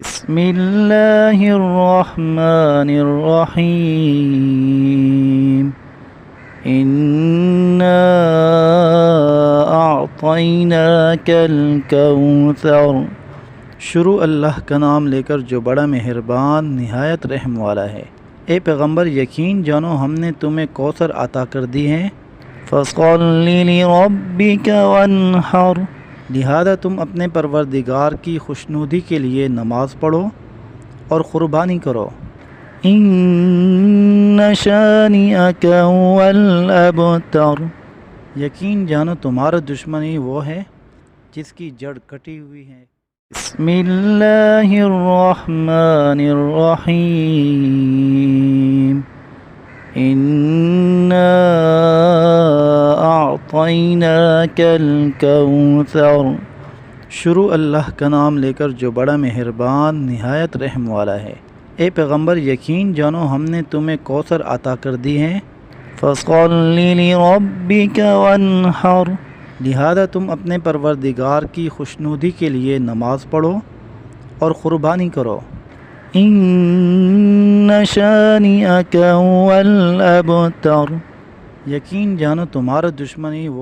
بسم اللہ الرحمن الرحیم انا اعطیناک الکوثر۔ شروع اللہ کا نام لے کر جو بڑا مہربان نہایت رحم والا ہے۔ اے پیغمبر یقین جانو ہم نے تمہیں کوثر عطا کر دی ہیں۔ فصل لربک وانحر، لہذا تم اپنے پروردگار کی خوشنودی کے لیے نماز پڑھو اور قربانی کرو۔ ان شانئک هو الابتر، یقین جانو تمہارا دشمن ہی وہ ہے جس کی جڑ کٹی ہوئی ہے۔ بسم اللہ الرحمن الرحیم انا اعطیناک الکوثر۔ شروع اللہ کا نام لے کر جو بڑا مہربان نہایت رحم والا ہے۔ اے پیغمبر یقین جانو ہم نے تمہیں کوثر عطا کر دی ہیں۔ فصل لربک وانحر، لہذا تم اپنے پروردگار کی خوشنودی کے لیے نماز پڑھو اور قربانی کرو۔ ان شانئک هو الابتر، یقین جانو تمہارا دشمن ہی وہ